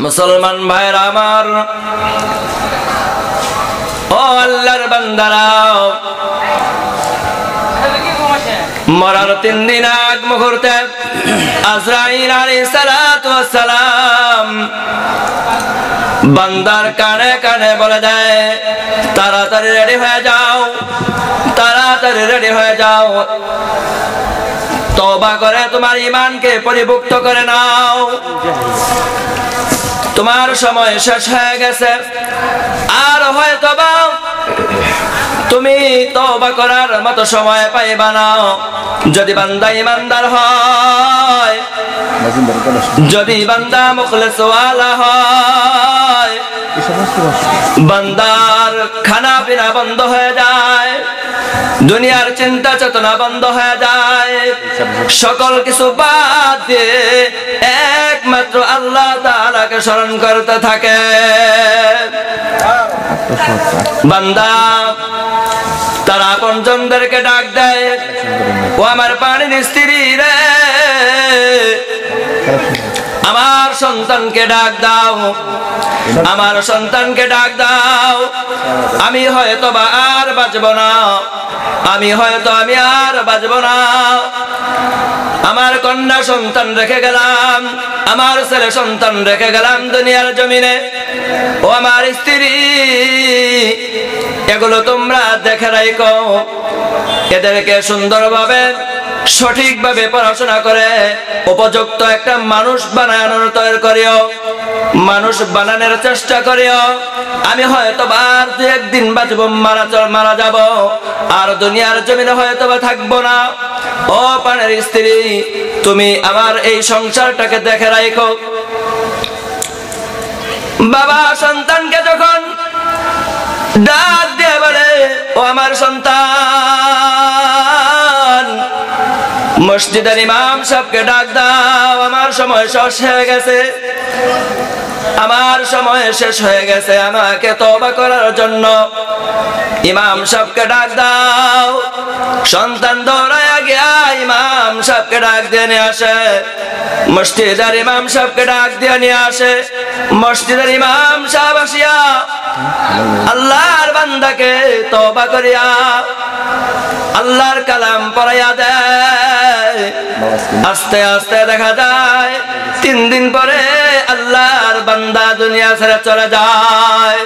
মুসলমান ভাইরা আমার, ও আল্লাহর বান্দারা, মরার 3 দিন আগ মুহূর্তে আজরাইল আলাইহিস সালাতু ওয়াস সালাম বান্দার কানে কানে বলে দেয়, তাড়াতাড়ি রেডি হয়ে যাও, তাড়াতাড়ি রেডি হয়ে যাও, তওবা করে তোমার ঈমানকে পরিপুক্ত করে নাও, তোমার সময় শেষ হয়ে গেছে, আর হয়তোবা তুমি তওবা করার মতো সময় পাইবা না। যদি বান্দা ঈমানদার হয়, যদি বান্দা মুখলিস ওয়ালা হয়, বান্দার খানা পিনা বন্ধ হয়ে যায়, দুনিয়ার চিন্তা চেতনা বন্ধ হয়ে যায়, সকল কিছু বাদ দিয়ে একমাত্র আল্লাহ তাআলাকে স্মরণ করতে থাকে। বান্দা তার আপনজনদেরকে ডাক দেয়, ও আমার প্রাণের স্ত্রী রে, আমার সন্তানকে ডাক দাও, আমার সন্তানকে ডাক দাও, আমি হয়তো বা আর বাঁচব না, আমি আর বাঁচব না, আমার কন্যা সন্তান রেখে গেলাম, আমার ছেলে সন্তান রেখে গেলাম দুনিয়ার জমিনে, ও আমার স্ত্রী, এগুলো তোমরা দেখে রাখো, এদেরকে সুন্দরভাবে সঠিকভাবে পড়াশোনা করে উপযুক্ত একটা মানুষ বানানোর তৈরি করিও, মানুষ বানানোর চেষ্টা করিও। আমি হয়তো আর 2-1 দিন বাঁচবো, মারা যাব, আর দুনিয়ার জমিনে হয়তো বা থাকবো না। ও প্রাণের স্ত্রী, তুমি আমার এই সংসারটাকে দেখে রাখো। বাবা সন্তানকে যখন ডাক দিয়ে বলে, ও আমার সন্তান, মসজিদের ইমাম সাহেবকে ডাক দাও, আমার সময় শেষ হয়ে গেছে, আমার সময় শেষ হয়ে গেছে, আমাকে তওবা করার জন্য ইমাম সাহেবকে ডাক দাও। সন্তান দৌড়ায় গিয়া ইমাম সাহেবকে ডাক দিয়ে নিয়ে আসে, মসজিদের ইমাম সাহেবকে ডাক দিয়ে নিয়ে আসে। মসজিদের ইমাম সাহেব আসিয়া আল্লাহর বান্দাকে তওবা করিয়া আল্লাহর কালাম পড়াইয়া দেয়। আস্তে আস্তে দেখা যায় 3 দিন পরে আল্লাহর বান্দা দুনিয়া ছেড়ে চলে যায়।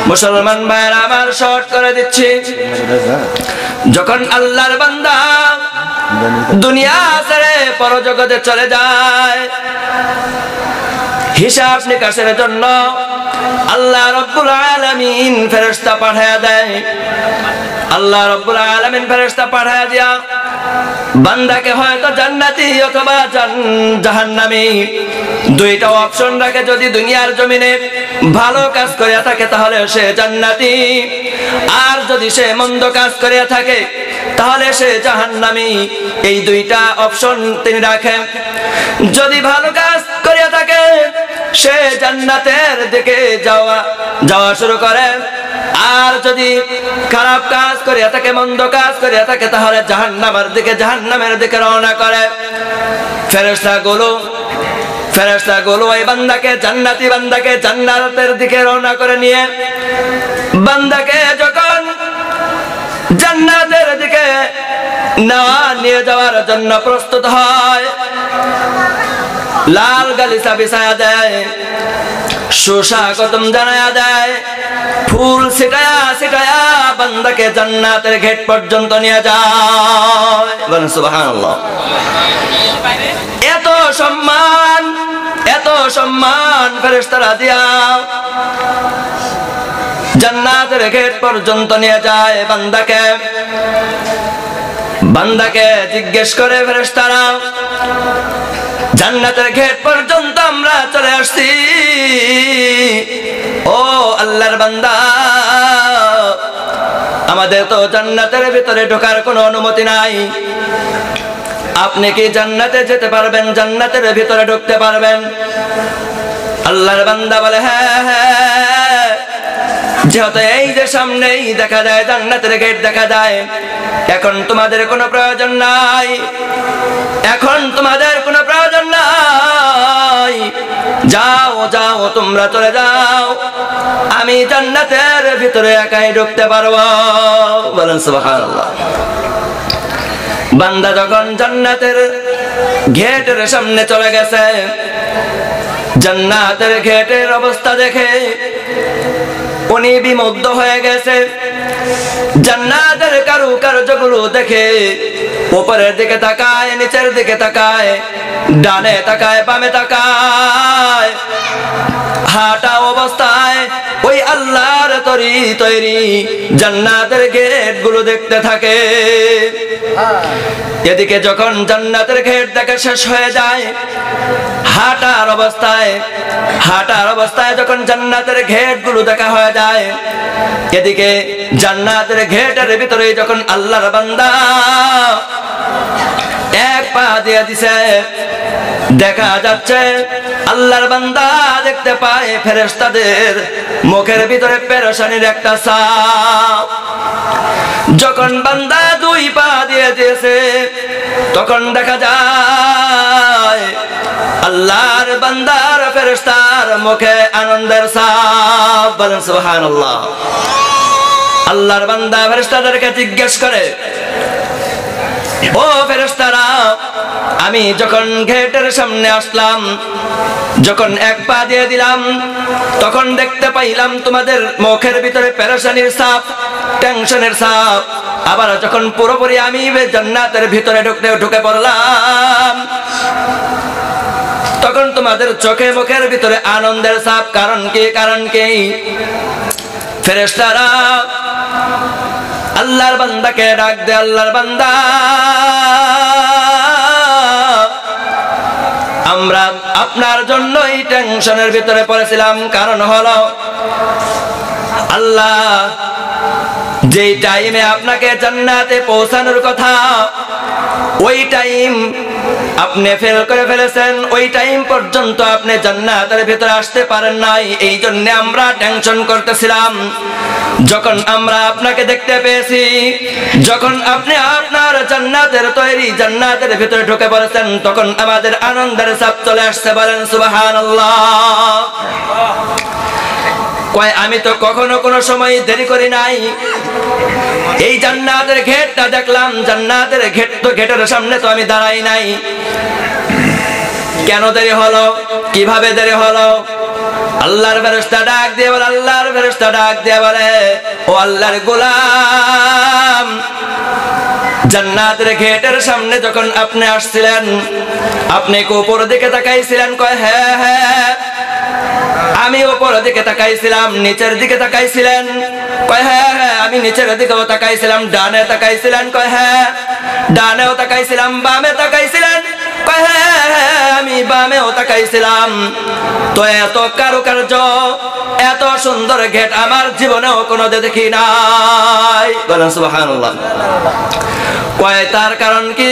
মুসলমান ভাইরা আমার, শর্ট করে দিচ্ছি, যখন আল্লাহর বান্দা দুনিয়া ছেড়ে পরজগতে চলে যায়, হিসাব নিকাশের জন্য আল্লাহ রাব্বুল আলামিন ফেরেশতা পাঠায়া দেয়। আল্লাহ রাব্বুল আলামিন ফেরেশতা পাঠায়া দিয়া বান্দাকে হয়তো জান্নাতি অথবা জাহান্নামী 2টা অপশন রাখে। যদি দুনিয়ার জমিনে ভালো কাজ করিয়া থাকে তাহলে সে জান্নাতি, আর যদি সে মন্দ কাজ করিয়া থাকে তাহলে সে জাহান্নামী। এই 2টা অপশন তিনি রাখেন। যদি ভালো কাজ করিয়া থাকে সে জান্নাতের দিকে যাওয়া শুরু করে, আর যদি খারাপ কাজ করিয়া থাকে, মন্দ কাজ করিয়া থাকে, তাহলে জাহান্নামের দিকে রওনা করে। ফেরেশতাগুলো ওই বান্দাকে, জান্নাতি বান্দাকে জান্নাতের দিকে রওনা করে নিয়ে বান্দাকে যখন জান্নাতের দিকে নিয়ে যাওয়ার জন্য প্রস্তুত হয়, লাল গালিচা বিছায়া দেয়, সুস্বাগতম জানায়া দেয়, ফুল ছিটায়া বান্দাকে জান্নাতের গেট পর্যন্ত নিয়ে যায়। বলেন সুবহানাল্লাহ। এত সম্মান ফেরেশতারা দিয়া জান্নাতের গেট পর্যন্ত নিয়ে যায় বান্দাকে জিজ্ঞেস করে ফেরেশতারা, জান্নাতের গেট পর্যন্ত আমরা চলে আসছি, ও আল্লাহর বান্দা, আমাদের তো জান্নাতের ভিতরে ঢোকার কোনো অনুমতি নাই, আপনি কি জান্নাতে যেতে পারবেন, জান্নাতের ভিতরে ঢুকতে পারবেন? আল্লাহর বান্দা বলে, হ্যাঁ, যেহেতু এই যে সামনেই দেখা যায় জান্নাতের গেট দেখা যায়, এখন তোমাদের কোনো প্রয়োজন নাই, এখন তোমাদের কোনো প্রয়োজন নাই, নয়, যাও যাও তোমরা চলে যাও, আমি জান্নাতের ভিতরে একাই ঢুকতে পারবো। বলেন সুবহানাল্লাহ। বান্দা যখন জান্নাতের গেটের সামনে চলে গেছে, জান্নাতের গেটের অবস্থা দেখে উনি বিমুগ্ধ হয়ে গেছে। জান্নাতের কারুকার্যগুলো দেখে উপরের দিকে তাকায়, নিচের দিকে তাকায়, ডানে তাকায়, বামে তাকায়, হাঁটা অবস্থায় ওই আল্লাহর তৈরি জান্নাতের গেট গুলো দেখতে থাকে। এদিকে যখন জান্নাতের গেট দেখা শেষ হয়ে যায়, হাঁটার অবস্থায় যখন জান্নাতের গেট গুলো দেখা হয়ে যায়, এদিকে জান্নাতের গেটের ভিতরে যখন আল্লাহর বান্দা এক পা দিয়ে দিছে, দেখা যাচ্ছে আল্লাহর বান্দা দেখতে পায় ফেরেশতাদের মুখের ভিতরে পেরেশানির একটা ছাপ। যখন বান্দা দুই পা দিয়ে দিয়েছে, তখন দেখা যায় আল্লাহর বান্দার ফেরেশতার মুখে আনন্দের ছাপ। বলেন সুবহানাল্লাহ। আল্লাহর বান্দা ফেরেশতাদেরকে জিজ্ঞেস করে, ও ফেরেশতারা, আমি যখন গেটের সামনে আসলাম, যখন এক পা দিয়ে দিলাম, তখন দেখতে পাইলাম তোমাদের মুখের ভিতরে পেরেশানির ছাপ, টেনশনের ছাপ। আবার যখন পুরোপুরি আমি জান্নাতের ভিতরে ঢুকে পড়লাম, তখন তোমাদের চোখে মুখের ভিতরে আনন্দের ছাপ। কারণ কি? ফেরেশতারা আল্লাহর বান্দাকে ডাক দে, আল্লাহর বান্দা, আমরা আপনার জন্যই টেনশনের ভিতরে পড়েছিলাম। কারণ হলো আল্লাহ যেই টাইমে আপনাকে জান্নাতে পৌঁছানোর কথা, ওই টাইম আপনি ফেল করে ফেলেছেন। ওই টাইম পর্যন্ত আপনি জান্নাতের ভিতরে আসতে পারেন নাই, এই জন্য আমরা টেনশন করতেছিলাম। যখন আমরা আপনাকে দেখতে পেয়েছি, যখন আপনি আপনার জান্নাতের ভিতরে ঢুকে পড়েছেন, তখন আমাদের আনন্দের ছাপ চলে আসছে। বলেন সুবহানাল্লাহ। কয়, আমি তো কখনো কোনো সময় দেরি করি নাই। এই জান্নাতের গেটটা দেখলাম, জান্নাতের গেটের সামনে তো আমি দাঁড়াই নাই। কেন দেরি হলো? কিভাবে দেরি হলো? আল্লাহর ফেরেশতা ডাক দিয়ে বলে, আল্লাহর ফেরেশতা ডাক দিয়ে বলে, ও আল্লাহর গোলাম, জান্নাতের গেটের সামনে যখন আপনি আসছিলেন, আপনি কি উপর দিকে তাকাইছিলেন? কয়, হ্যাঁ হ্যাঁ, আমি উপরের দিকে তাকাইছিলাম। নিচের দিকে তাকাইছিলেন? কয়, হ্যাঁ হ্যাঁ, আমি নিচের দিকেও তাকাইছিলাম। ডানে তাকাইছিলেন? কয়, হ্যাঁ, ডানেও তাকাইছিলাম। বামে তাকাইছিলেন? কয়, হ্যাঁ হ্যাঁ, আমি বামেও তাকাইছিলাম। তো এত কারুকার্য, এত সুন্দর গেট আমার জীবনেও কোনো দেখি নাই। বলেন সুবহানাল্লাহ। কয়, তার কারণ কি?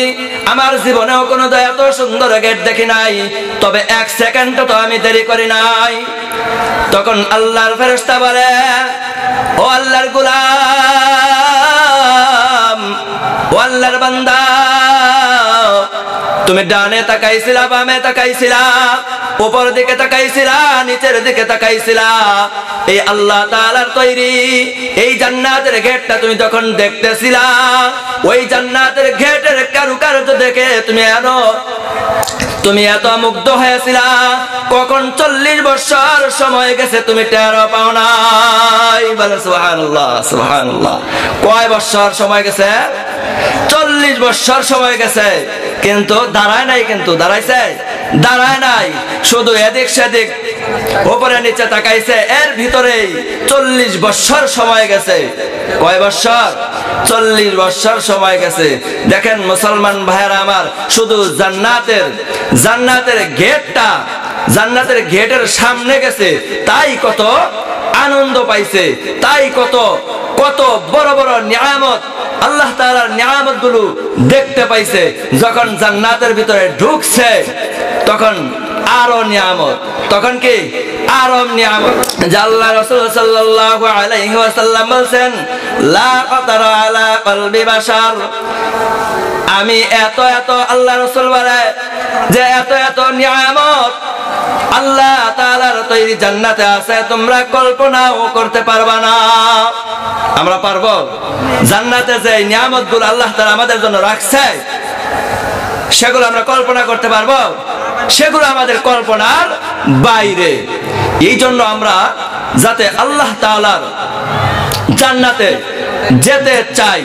আমার জীবনেও কোনো এত সুন্দর গেট দেখি নাই, তবে এক সেকেন্ড তো আমি দেরি করি নাই। তখন আল্লাহর ফেরেশতা বলে, ও আল্লাহর গোলাম, ও আল্লাহর বান্দা, তুমি ডানে তাকাইছিলা, বামে তাকাইছিলা, উপর দিকে তাকাইছিলা, নিচের দিকে তাকাইছিলা। এই আল্লাহ তাআলার তৈরি এই জান্নাতের গেটটা তুমি যখন দেখতেছিলা, ওই জান্নাতের গেটের কারুকার্য দেখে তুমি এত মুগ্ধ হয়েছিলা, কখন 40 বছর সময় গেছে তুমি টের পাও নাই। বলে সুবহানাল্লাহ, সুবহানাল্লাহ। কয় বছর সময় গেছে? 40 বছর সময় গেছে, কিন্তু দাঁড়ায় নাই। কিন্তু দাঁড়াইছে? দাঁড়ায় নাই, শুধু এদিক সেদিক উপরে নিচে তাকাইছে। এর ভিতরেই 40 বছর সময় গেছে। কয় বছর? 40 বছর সময় গেছে। দেখেন মুসলমান ভাইয়েরা আমার, শুধু জান্নাতের গেটটা, জান্নাতের গেটের সামনে গেছে, তাই কত আনন্দ পাইছে, তাই কত বড় বড় নিয়ামত, আল্লাহ তাআলার নিয়ামত গুলো দেখতে পাইছে। যখন জান্নাতের ভিতরে ঢুকছে, তখন আরো নিয়ামত, তখন কি আরো নিয়ামত। আল্লাহ রাসূল সাল্লাল্লাহু আলাইহি ওয়াসাল্লাম বলেন, লা কাতারা আলা কলবি বাশার। আমি এত আল্লাহ রাসূল বলে যে এত নিয়ামত আল্লাহ তাআলার তৈরি জান্নাতে আছে, তোমরা কল্পনাও করতে পারবা না। আমরা পারবো? জান্নাতে যে নিয়ামতগুলো আল্লাহ তাআলা আমাদের জন্য রাখছে সেগুলো আমরা কল্পনা করতে পারবো? সেগুলো আমাদের কল্পনার বাইরে। এই জন্য আমরা যাতে আল্লাহ তাআলার জান্নাতে যেতে চাই,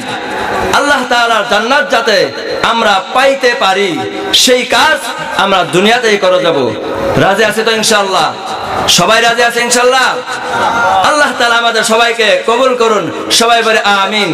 আল্লাহ তাআলার জান্নাত যাতে আমরা পাইতে পারি, সেই কাজ আমরা দুনিয়াতেই করে যাব। রাজি আছি তো ইনশাআল্লাহ? সবাই রাজি আছে ইনশাআল্লাহ? আল্লাহ তাআলা আমাদের সবাইকে কবুল করুন। সবাই বলে আমিন।